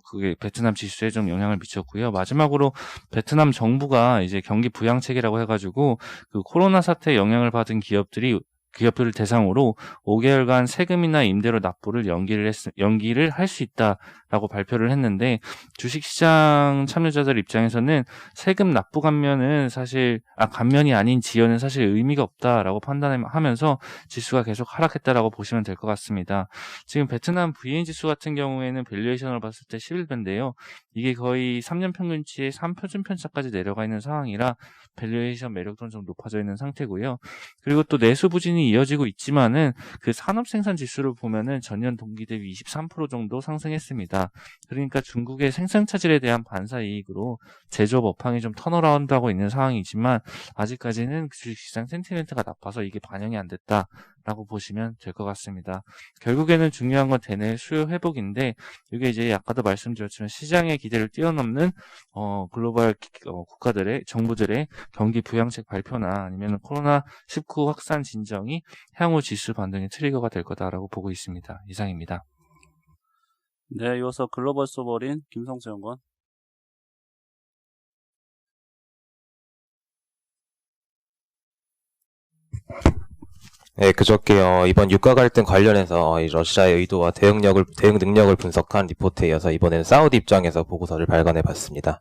그게 베트남 지수에 좀 영향을 미쳤고요. 마지막으로 베트남 정부가 이제 경기 부양책이라고 해가지고 그 코로나 사태에 영향을 받은 기업들을 대상으로 5개월간 세금이나 임대료 납부를 연기를 할 수 있다라고 발표를 했는데 주식시장 참여자들 입장에서는 세금 납부 감면이 아닌 지연은 사실 의미가 없다라고 판단하면서 지수가 계속 하락했다라고 보시면 될 것 같습니다. 지금 베트남 VN 지수 같은 경우에는 밸류에이션을 봤을 때 11배인데요. 이게 거의 3년 평균치의 3표준편차까지 내려가 있는 상황이라 밸류에이션 매력도는 좀 높아져 있는 상태고요. 그리고 또 내수 부진이 이어지고 있지만은 그 산업 생산 지수를 보면은 전년 동기 대비 23% 정도 상승했습니다. 그러니까 중국의 생산 차질에 대한 반사 이익으로 제조업 업황이 좀 턴어라운드하고 있는 상황이지만 아직까지는 주식시장 센티멘트가 나빠서 이게 반영이 안 됐다. 라고 보시면 될 것 같습니다. 결국에는 중요한 건 대내 수요 회복인데 이게 이제 아까도 말씀드렸지만 시장의 기대를 뛰어넘는 글로벌 국가들의 정부들의 경기 부양책 발표나 아니면 코로나19 확산 진정이 향후 지수 반등의 트리거가 될 거다라고 보고 있습니다. 이상입니다. 네, 이어서 글로벌 소버린 김성수 연구원. 네, 그저께 이번 유가 갈등 관련해서 이 러시아의 의도와 대응 능력을 분석한 리포트에 이어서 이번에는 사우디 입장에서 보고서를 발간해 봤습니다.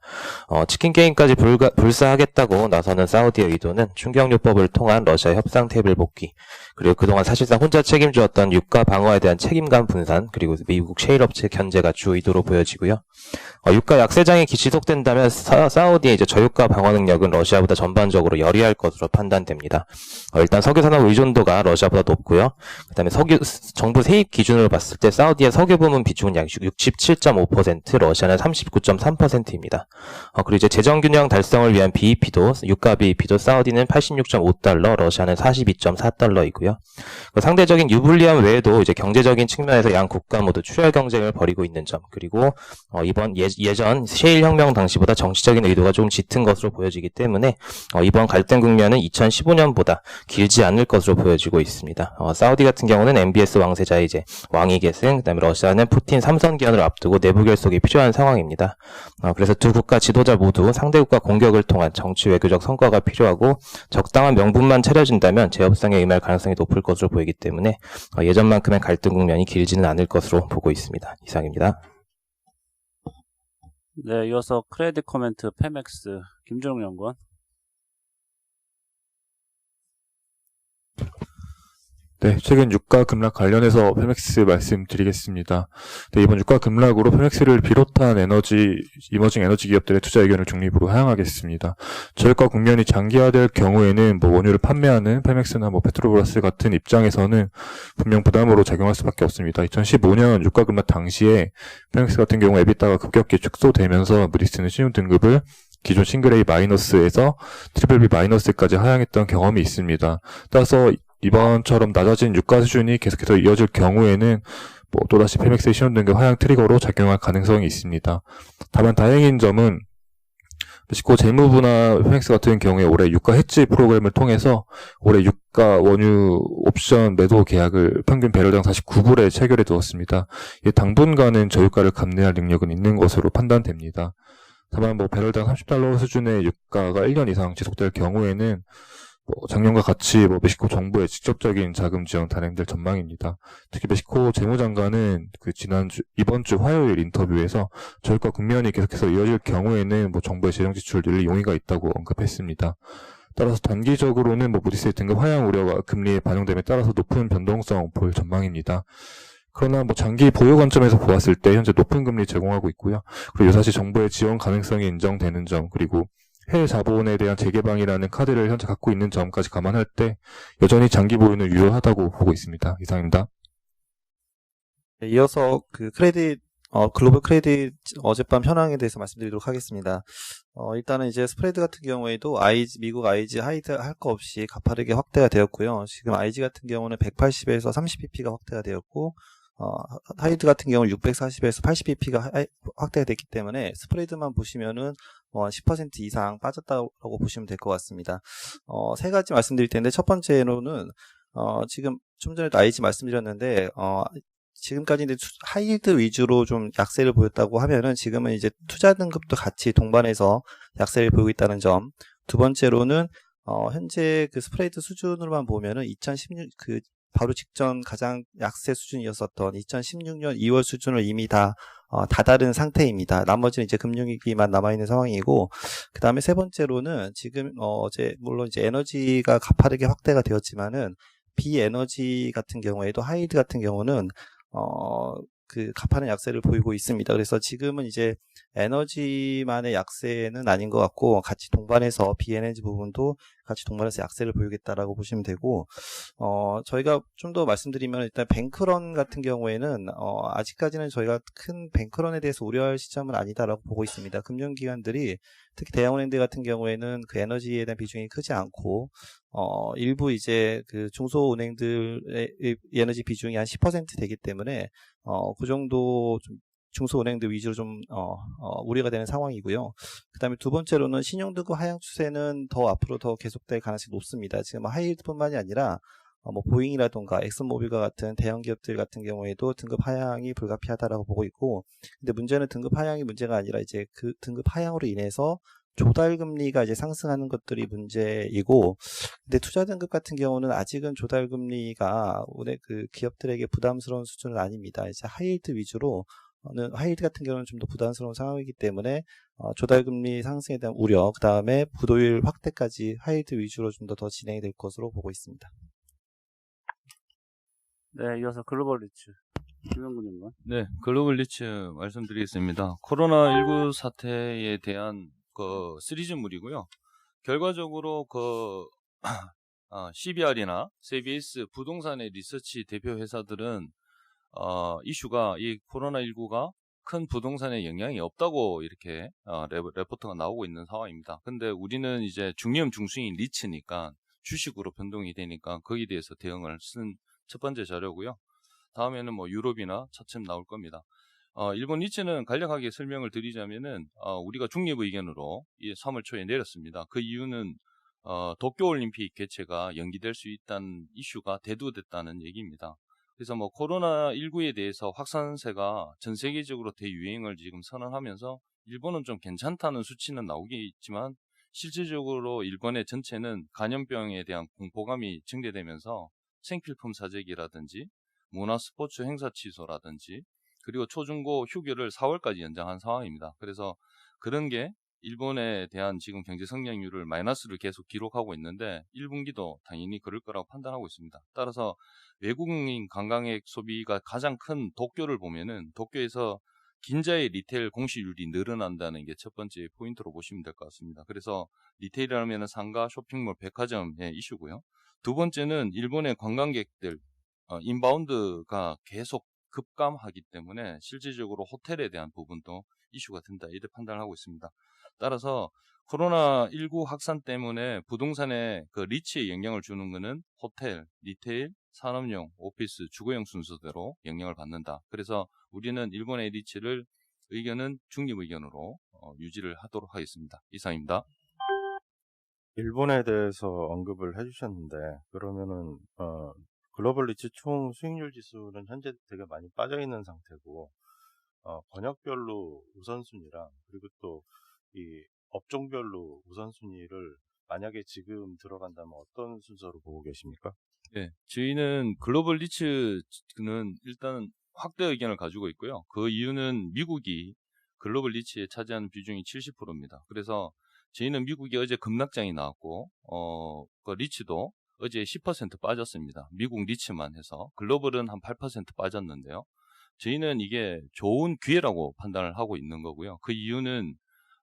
치킨 게임까지 불사하겠다고 나서는 사우디의 의도는 충격요법을 통한 러시아 협상 테이블 복귀, 그리고 그동안 사실상 혼자 책임져왔던 유가 방어에 대한 책임감 분산, 그리고 미국 셰일 업체 견제가 주 의도로 보여지고요. 유가 약세장이 지속된다면 사우디의 이제 저유가 방어 능력은 러시아보다 전반적으로 열의할 것으로 판단됩니다. 일단 석유 산업 의존도가 러시아보다 높고요. 그다음에 정부 세입 기준으로 봤을 때 사우디의 석유 부문 비중은 약 67.5%, 러시아는 39.3%입니다. 그리고 이제 재정 균형 달성을 위한 BEP도 유가 BEP도 사우디는 86.5달러, 러시아는 42.4달러이고요. 상대적인 유불리함 외에도 이제 경제적인 측면에서 양 국가 모두 출혈 경쟁을 벌이고 있는 점, 그리고 이번 예전 셰일 혁명 당시보다 정치적인 의도가 좀 짙은 것으로 보여지기 때문에 이번 갈등 국면은 2015년보다 길지 않을 것으로 보여지고 있습니다. 사우디 같은 경우는 MBS 왕세자의 이제 왕위 계승, 그다음에 러시아는 푸틴 3선 기한을 앞두고 내부 결속이 필요한 상황입니다. 그래서 두 국가 지도자 모두 상대국가 공격을 통한 정치 외교적 성과가 필요하고 적당한 명분만 차려진다면 재협상에 임할 가능성이 높을 것으로 보이기 때문에 예전만큼의 갈등 국면이 길지는 않을 것으로 보고 있습니다. 이상입니다. 네, 이어서 크레딧 코멘트 페맥스 김준웅 연구원. 네, 최근 유가 급락 관련해서 페맥스 말씀드리겠습니다. 네, 이번 유가 급락으로 페맥스를 비롯한 이머징 에너지 기업들의 투자 의견을 중립으로 하향하겠습니다. 저유가 국면이 장기화될 경우에는 원유를 판매하는 페맥스나 페트로브라스 같은 입장에서는 분명 부담으로 작용할 수밖에 없습니다. 2015년 유가 급락 당시에 페맥스 같은 경우 에비타가 급격히 축소되면서 무디스는 신용 등급을 기존 싱글 A 마이너스에서 트리플 B 마이너스까지 하향했던 경험이 있습니다. 따라서 이번처럼 낮아진 유가 수준이 계속해서 이어질 경우에는 또다시 페맥스의 신용등급 하향 트리거로 작용할 가능성이 있습니다. 다만 다행인 점은 멕시코 재무부나 페맥스 같은 경우에 올해 유가 해지 프로그램을 통해서 올해 유가 원유 옵션 매도 계약을 평균 배럴당 49불에 체결해 두었습니다. 당분간은 저유가를 감내할 능력은 있는 것으로 판단됩니다. 다만 배럴당 30달러 수준의 유가가 1년 이상 지속될 경우에는 작년과 같이 멕시코 정부의 직접적인 자금 지원 단행될 전망입니다. 특히 멕시코 재무장관은 이번 주 화요일 인터뷰에서 저유가 국면이 계속해서 이어질 경우에는 정부의 재정 지출을 늘릴 용의가 있다고 언급했습니다. 따라서 단기적으로는 무디스의 등급 하향 우려가 금리에 반영됨에 따라서 높은 변동성 보일 전망입니다. 그러나 장기 보유 관점에서 보았을 때 현재 높은 금리 제공하고 있고요. 그리고 유사시 정부의 지원 가능성이 인정되는 점, 그리고 해외 자본에 대한 재개방이라는 카드를 현재 갖고 있는 점까지 감안할 때 여전히 장기 보유는 유효하다고 보고 있습니다. 이상입니다. 네, 이어서 글로벌 크레딧 어젯밤 현황에 대해서 말씀드리도록 하겠습니다. 일단은 이제 스프레드 같은 경우에도 미국 IG 하이드 할 거 없이 가파르게 확대가 되었고요. 지금 IG 같은 경우는 180에서 30bp가 확대가 되었고, 하이드 같은 경우는 640에서 80bp가 확대가 됐기 때문에 스프레드만 보시면은 10% 이상 빠졌다고 보시면 될 것 같습니다. 세 가지 말씀드릴 텐데, 첫 번째로는 지금 좀 전에도 IG 말씀드렸는데, 지금까지 이제 하이드 위주로 좀 약세를 보였다고 하면은 지금은 이제 투자 등급도 같이 동반해서 약세를 보이고 있다는 점. 두 번째로는 현재 그 스프레드 수준으로만 보면은 2016 바로 직전 가장 약세 수준이었었던 2016년 2월 수준을 이미 다 다다른 상태입니다. 나머지는 이제 금융위기만 남아있는 상황이고, 그 다음에 세 번째로는 지금 물론 이제 에너지가 가파르게 확대가 되었지만은 비에너지 같은 경우에도 하이드 같은 경우는 가파른 약세를 보이고 있습니다. 그래서 지금은 이제 에너지만의 약세는 아닌 것 같고, 같이 동반해서 비에너지 부분도 같이 동반해서 약세를 보이겠다라고 보시면 되고, 저희가 좀 더 말씀드리면 일단 뱅크런 같은 경우에는 아직까지는 저희가 큰 뱅크런에 대해서 우려할 시점은 아니다라고 보고 있습니다. 금융기관들이 특히 대형은행들 같은 경우에는 그 에너지에 대한 비중이 크지 않고 일부 이제 그 중소은행들의 에너지 비중이 한 10% 되기 때문에 그 정도 좀 중소은행들 위주로 좀 우려가 되는 상황이고요. 그다음에 두 번째로는 신용등급 하향 추세는 더 앞으로 더 계속될 가능성이 높습니다. 지금 하이힐드뿐만이 아니라 뭐 보잉이라던가 엑슨모빌과 같은 대형 기업들 같은 경우에도 등급 하향이 불가피하다라고 보고 있고, 근데 문제는 등급 하향이 문제가 아니라 이제 그 등급 하향으로 인해서 조달 금리가 이제 상승하는 것들이 문제이고, 근데 투자 등급 같은 경우는 아직은 조달 금리가 오늘 그 기업들에게 부담스러운 수준은 아닙니다. 이제 하이힐드 위주로 하이힐드 같은 경우는 좀 더 부담스러운 상황이기 때문에 조달 금리 상승에 대한 우려, 그 다음에 부도율 확대까지 하이힐드 위주로 좀 더 진행이 될 것으로 보고 있습니다. 네, 이어서 글로벌 리츠 김영근 님과. 네, 글로벌 리츠 말씀드리겠습니다. 코로나19 사태에 대한 그 시리즈물이고요. 결과적으로 그 CBR이나 CBS 부동산의 리서치 대표 회사들은 이슈가 이 코로나19가 큰 부동산에 영향이 없다고 이렇게 레포트가 나오고 있는 상황입니다. 근데 우리는 이제 중위험 중수인 리츠니까 주식으로 변동이 되니까 거기에 대해서 대응을 쓴 첫 번째 자료고요. 다음에는 뭐 유럽이나 차츰 나올 겁니다. 일본 리츠는 간략하게 설명을 드리자면은 우리가 중립 의견으로 3월 초에 내렸습니다. 그 이유는 도쿄올림픽 개최가 연기될 수 있다는 이슈가 대두됐다는 얘기입니다. 그래서 뭐 코로나19에 대해서 확산세가 전 세계적으로 대유행을 지금 선언하면서 일본은 좀 괜찮다는 수치는 나오겠지만 실질적으로 일본의 전체는 감염병에 대한 공포감이 증대되면서 생필품 사재기라든지 문화 스포츠 행사 취소라든지 그리고 초중고 휴교를 4월까지 연장한 상황입니다. 그래서 그런 게 일본에 대한 지금 경제 성장률을 마이너스를 계속 기록하고 있는데 1분기도 당연히 그럴 거라고 판단하고 있습니다. 따라서 외국인 관광객 소비가 가장 큰 도쿄를 보면은 도쿄에서 긴자의 리테일 공시율이 늘어난다는 게 첫 번째 포인트로 보시면 될 것 같습니다. 그래서 리테일이라면 상가, 쇼핑몰, 백화점의 이슈고요. 두 번째는 일본의 관광객들 인바운드가 계속 급감하기 때문에 실질적으로 호텔에 대한 부분도 이슈가 된다 이렇게 판단을 하고 있습니다. 따라서 코로나19 확산 때문에 부동산에 그 리치에 영향을 주는 것은 호텔, 리테일, 산업용, 오피스, 주거용 순서대로 영향을 받는다. 그래서 우리는 일본의 리치를 의견은 중립 의견으로 유지를 하도록 하겠습니다. 이상입니다. 일본에 대해서 언급을 해주셨는데 그러면은 글로벌 리츠 총 수익률 지수는 현재 되게 많이 빠져 있는 상태고 번역별로 우선순위랑 그리고 또 이 업종별로 우선순위를 만약에 지금 들어간다면 어떤 순서로 보고 계십니까? 네, 저희는 글로벌 리츠는 일단 확대 의견을 가지고 있고요. 그 이유는 미국이 글로벌 리츠에 차지하는 비중이 70%입니다. 그래서 저희는 미국이 어제 급락장이 나왔고, 그 리츠도 어제 10% 빠졌습니다. 미국 리츠만 해서. 글로벌은 한 8% 빠졌는데요. 저희는 이게 좋은 기회라고 판단을 하고 있는 거고요. 그 이유는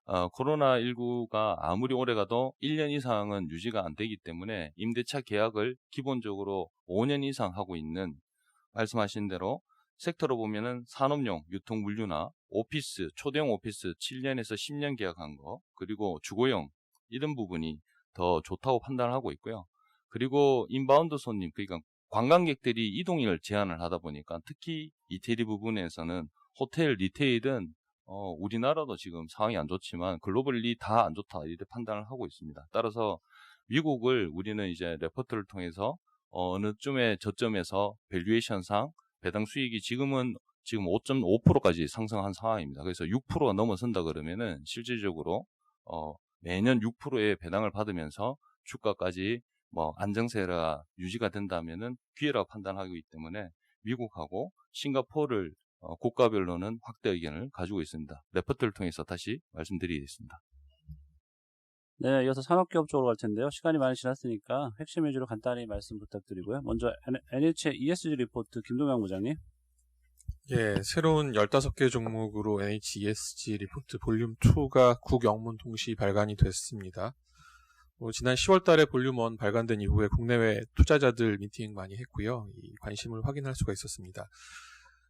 코로나19가 아무리 오래 가도 1년 이상은 유지가 안 되기 때문에 임대차 계약을 기본적으로 5년 이상 하고 있는 말씀하신 대로 섹터로 보면은 산업용, 유통 물류나 오피스, 초대형 오피스 7년에서 10년 계약한 거, 그리고 주거용 이런 부분이 더 좋다고 판단을 하고 있고요. 그리고 인바운드 손님, 그러니까 관광객들이 이동을 제한을 하다 보니까 특히 이태리 부분에서는 호텔, 리테일은 우리나라도 지금 상황이 안 좋지만 글로벌리 다 안 좋다 이렇게 판단을 하고 있습니다. 따라서 미국을 우리는 이제 레포트를 통해서 어느 쯤에 저점에서 밸류에이션상 배당 수익이 지금 5.5%까지 상승한 상황입니다. 그래서 6%가 넘어선다 그러면은 실질적으로 매년 6%의 배당을 받으면서 주가까지 뭐 안정세가 유지가 된다면은 기회라고 판단하기 때문에 미국하고 싱가포르를 국가별로는 확대 의견을 가지고 있습니다. 레포트를 통해서 다시 말씀드리겠습니다. 네, 이어서 산업기업 쪽으로 갈 텐데요. 시간이 많이 지났으니까 핵심 위주로 간단히 말씀 부탁드리고요. 먼저 NH의 ESG 리포트 김동영 부장님. 예, 새로운 15개 종목으로 NH ESG 리포트 볼륨 2가 국영문 동시 발간이 됐습니다. 지난 10월 달에 볼륨 1 발간된 이후에 국내외 투자자들 미팅 많이 했고요. 이 관심을 확인할 수가 있었습니다.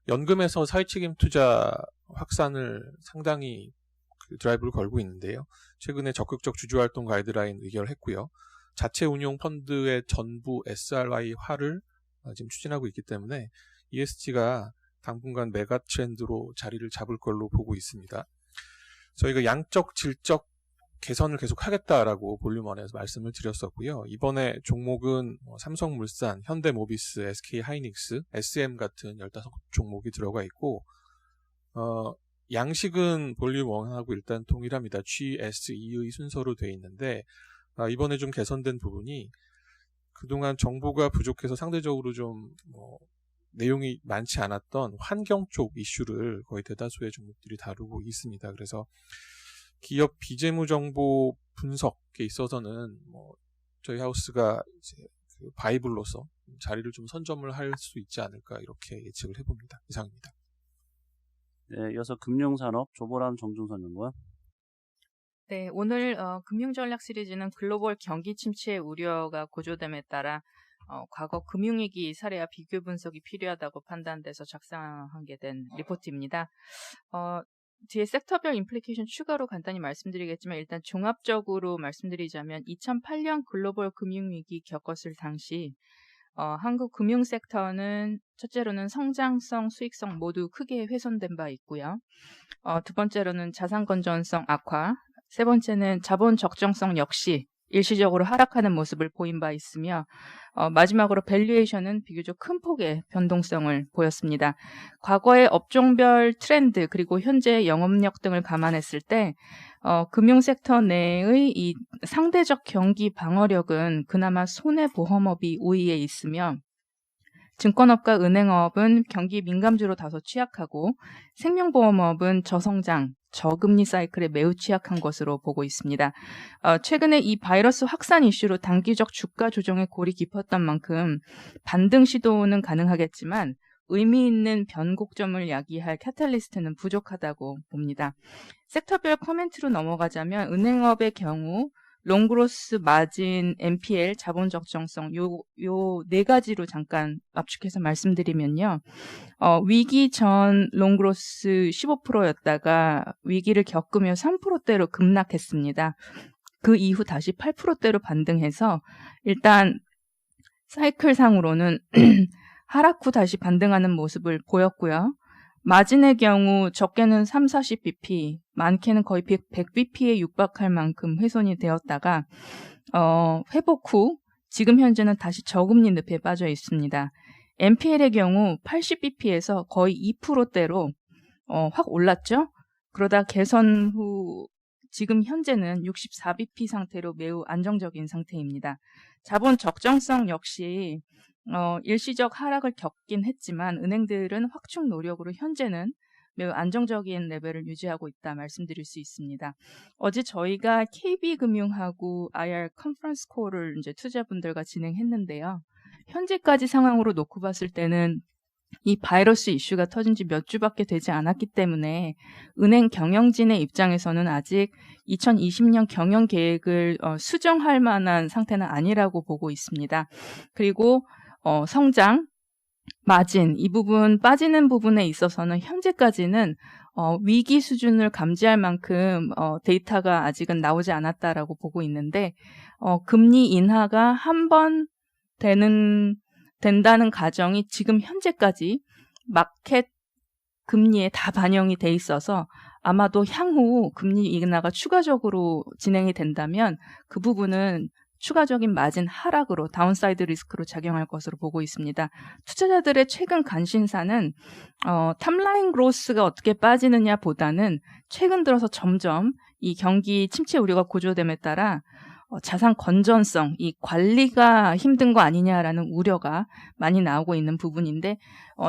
연금에서 사회책임 투자 확산을 상당히 드라이브를 걸고 있는데요. 최근에 적극적 주주활동 가이드라인 의결했고요. 자체 운용 펀드의 전부 SRI화를 지금 추진하고 있기 때문에 ESG가 당분간 메가 트렌드로 자리를 잡을 걸로 보고 있습니다. 저희가 양적, 질적 개선을 계속 하겠다라고 볼륨 1에서 말씀을 드렸었고요. 이번에 종목은 삼성물산, 현대모비스, SK하이닉스, SM 같은 15종목이 들어가 있고 양식은 볼륨 1하고 일단 동일합니다. G, S, E의 순서로 되어 있는데 이번에 좀 개선된 부분이 그동안 정보가 부족해서 상대적으로 좀 내용이 많지 않았던 환경 쪽 이슈를 거의 대다수의 종목들이 다루고 있습니다. 그래서 기업 비재무 정보 분석에 있어서는 저희 하우스가 이제 그 바이블로서 자리를 좀 선점을 할 수 있지 않을까 이렇게 예측을 해봅니다. 이상입니다. 네, 이어서 금융산업 조보람 정중선 연구원. 네, 오늘 금융전략 시리즈는 글로벌 경기 침체 우려가 고조됨에 따라 과거 금융위기 사례와 비교 분석이 필요하다고 판단돼서 작성하게 된 리포트입니다. 뒤에 섹터별 임플리케이션 추가로 간단히 말씀드리겠지만 일단 종합적으로 말씀드리자면 2008년 글로벌 금융위기 겪었을 당시 한국 금융 섹터는 첫째로는 성장성, 수익성 모두 크게 훼손된 바 있고요. 두 번째로는 자산 건전성 악화, 세 번째는 자본 적정성 역시 일시적으로 하락하는 모습을 보인 바 있으며 마지막으로 밸류에이션은 비교적 큰 폭의 변동성을 보였습니다. 과거의 업종별 트렌드 그리고 현재 영업력 등을 감안했을 때 금융섹터 내의 이 상대적 경기 방어력은 그나마 손해보험업이 우위에 있으며 증권업과 은행업은 경기 민감주로 다소 취약하고 생명보험업은 저성장, 저금리 사이클에 매우 취약한 것으로 보고 있습니다. 최근에 이 바이러스 확산 이슈로 단기적 주가 조정에 골이 깊었던 만큼 반등 시도는 가능하겠지만 의미 있는 변곡점을 야기할 캐탈리스트는 부족하다고 봅니다. 섹터별 코멘트로 넘어가자면 은행업의 경우 롱그로스, 마진, NPL, 자본 적정성 요 네 가지로 잠깐 압축해서 말씀드리면요. 위기 전 롱그로스 15%였다가 위기를 겪으며 3%대로 급락했습니다. 그 이후 다시 8%대로 반등해서 일단 사이클상으로는 하락 후 다시 반등하는 모습을 보였고요. 마진의 경우 적게는 3-40bp, 많게는 거의 100bp에 육박할 만큼 훼손이 되었다가 회복 후 지금 현재는 다시 저금리 늪에 빠져 있습니다. NPL의 경우 80bp에서 거의 2%대로 확 올랐죠. 그러다 개선 후 지금 현재는 64bp 상태로 매우 안정적인 상태입니다. 자본 적정성 역시 일시적 하락을 겪긴 했지만 은행들은 확충 노력으로 현재는 매우 안정적인 레벨을 유지하고 있다 말씀드릴 수 있습니다. 어제 저희가 KB금융하고 IR 컨퍼런스 콜을 이제 투자분들과 진행했는데요. 현재까지 상황으로 놓고 봤을 때는 이 바이러스 이슈가 터진 지 몇 주밖에 되지 않았기 때문에 은행 경영진의 입장에서는 아직 2020년 경영 계획을 수정할 만한 상태는 아니라고 보고 있습니다. 그리고 성장, 마진 이 부분 빠지는 부분에 있어서는 현재까지는 위기 수준을 감지할 만큼 데이터가 아직은 나오지 않았다라고 보고 있는데 금리 인하가 한 번 된다는 가정이 지금 현재까지 마켓 금리에 다 반영이 돼 있어서 아마도 향후 금리 인하가 추가적으로 진행이 된다면 그 부분은 추가적인 마진 하락으로 다운사이드 리스크로 작용할 것으로 보고 있습니다. 투자자들의 최근 관심사는 탑라인 그로스가 어떻게 빠지느냐 보다는 최근 들어서 점점 이 경기 침체 우려가 고조됨에 따라 자산 건전성, 이 관리가 힘든 거 아니냐라는 우려가 많이 나오고 있는 부분인데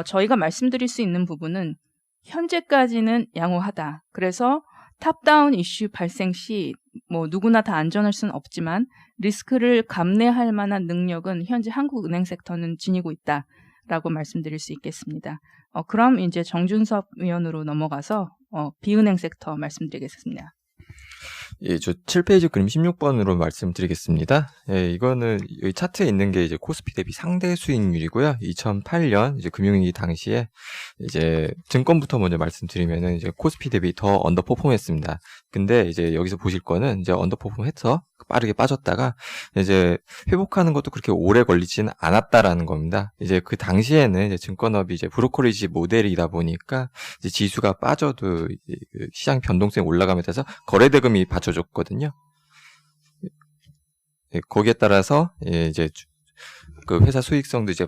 저희가 말씀드릴 수 있는 부분은 현재까지는 양호하다. 그래서 탑다운 이슈 발생 시 누구나 다 안전할 수는 없지만 리스크를 감내할 만한 능력은 현재 한국은행 섹터는 지니고 있다라고 말씀드릴 수 있겠습니다. 그럼 이제 정준섭 위원으로 넘어가서 비은행 섹터 말씀드리겠습니다. 예, 저 7페이지 그림 16번으로 말씀드리겠습니다. 예, 이거는 이 차트에 있는 게 이제 코스피 대비 상대 수익률이고요. 2008년 이제 금융위기 당시에 이제 증권부터 먼저 말씀드리면은 이제 코스피 대비 더 언더퍼폼했습니다. 근데 이제 여기서 보실 거는 이제 언더퍼폼해서 빠르게 빠졌다가 이제 회복하는 것도 그렇게 오래 걸리지는 않았다라는 겁니다. 이제 그 당시에는 이제 증권업이 이제 브로커리지 모델이다 보니까 이제 지수가 빠져도 이제 그 시장 변동성이 올라감에 따라서 거래대금이 받쳐줬거든요. 예, 거기에 따라서 예, 이제 그 회사 수익성도 이제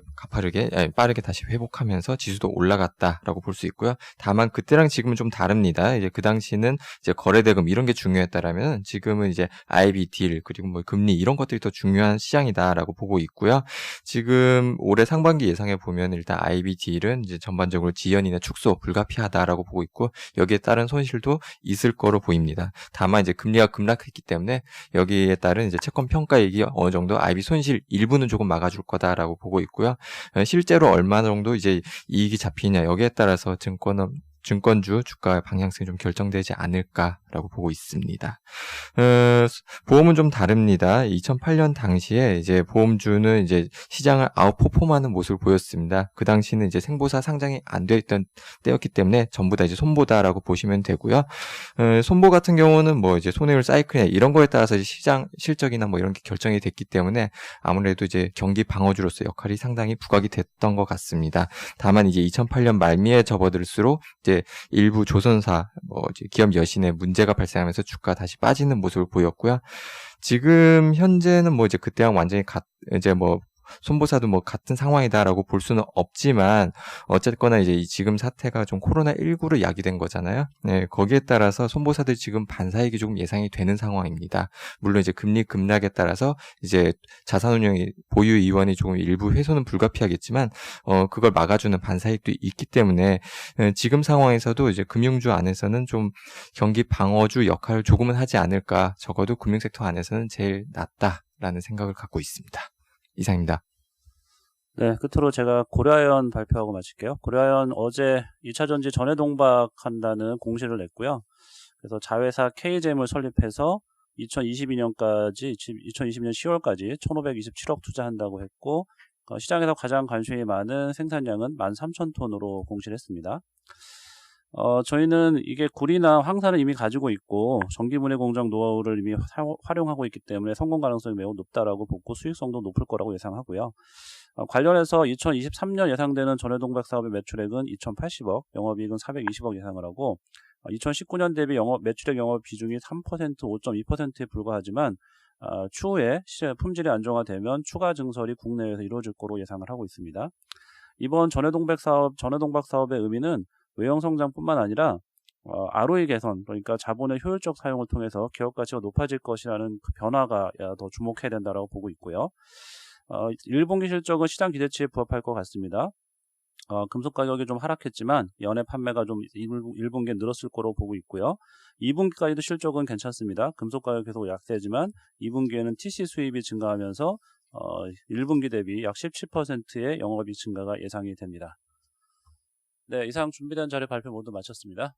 빠르게 다시 회복하면서 지수도 올라갔다라고 볼 수 있고요. 다만 그때랑 지금은 좀 다릅니다. 이제 그 당시는 이제 거래대금 이런 게 중요했다라면 지금은 이제 IB 딜 그리고 뭐 금리 이런 것들이 더 중요한 시장이다라고 보고 있고요. 지금 올해 상반기 예상해 보면 일단 IB 딜은 이제 전반적으로 지연이나 축소 불가피하다라고 보고 있고 여기에 따른 손실도 있을 거로 보입니다. 다만 이제 금리가 급락했기 때문에 여기에 따른 이제 채권 평가액이 어느 정도 IB 손실 일부는 조금 막아줄 거다라고 보고 있고요. 실제로 얼마 정도 이제 이익이 잡히냐 여기에 따라서 증권주 주가 방향성이 좀 결정되지 않을까라고 보고 있습니다. 보험은 좀 다릅니다. 2008년 당시에 이제 보험주는 이제 시장을 아웃퍼폼하는 모습을 보였습니다. 그 당시는 이제 생보사 상장이 안 돼 있던 때였기 때문에 전부 다 이제 손보다라고 보시면 되고요. 손보 같은 경우는 뭐 이제 손해율 사이클이나 이런 거에 따라서 이제 시장 실적이나 뭐 이런 게 결정이 됐기 때문에 아무래도 이제 경기 방어주로서 역할이 상당히 부각이 됐던 것 같습니다. 다만 이제 2008년 말미에 접어들수록 이제 일부 조선사, 이제 기업 여신의 문제가 발생하면서 주가 다시 빠지는 모습을 보였고요. 지금 현재는 뭐 이제 그때랑 완전히 이제 뭐 손보사도 뭐 같은 상황이다라고 볼 수는 없지만 어쨌거나 이제 이 지금 사태가 좀 코로나19로 야기된 거잖아요. 네, 거기에 따라서 손보사들 지금 반사이익이 조금 예상이 되는 상황입니다. 물론 이제 금리 급락에 따라서 이제 자산운용이 보유 이원이 조금 일부 훼손은 불가피하겠지만 그걸 막아주는 반사이익도 있기 때문에 지금 상황에서도 이제 금융주 안에서는 좀 경기 방어주 역할을 조금은 하지 않을까. 적어도 금융섹터 안에서는 제일 낫다라는 생각을 갖고 있습니다. 이상입니다. 네, 끝으로 제가 고려아연 발표하고 마칠게요. 고려아연 어제 2차전지 전해 동박한다는 공시를 냈고요. 그래서 자회사 K잼을 설립해서 2022년 10월까지 1,527억 투자한다고 했고 시장에서 가장 관심이 많은 생산량은 13,000톤으로 공시를 했습니다. 저희는 이게 구리나 황산을 이미 가지고 있고 전기분해 공정 노하우를 이미 활용하고 있기 때문에 성공 가능성이 매우 높다라고 보고 수익성도 높을 거라고 예상하고요. 관련해서 2023년 예상되는 전해동박 사업의 매출액은 2,080억, 영업이익은 420억 예상을 하고 2019년 대비 매출액 영업 비중이 3%, 5.2%에 불과하지만 추후에 품질이 안정화되면 추가 증설이 국내에서 이루어질 거로 예상을 하고 있습니다. 이번 전해동박 사업의 의미는 외형 성장뿐만 아니라 ROE 개선, 그러니까 자본의 효율적 사용을 통해서 기업 가치가 높아질 것이라는 그 변화가 더 주목해야 된다고 보고 있고요. 1분기 실적은 시장 기대치에 부합할 것 같습니다. 금속 가격이 좀 하락했지만 연애 판매가 좀 1분기에 늘었을 거로 보고 있고요. 2분기까지도 실적은 괜찮습니다. 금속 가격 계속 약세지만 2분기에는 TC 수입이 증가하면서 1분기 대비 약 17%의 영업이익 증가가 예상이 됩니다. 네, 이상 준비된 자료 발표 모두 마쳤습니다.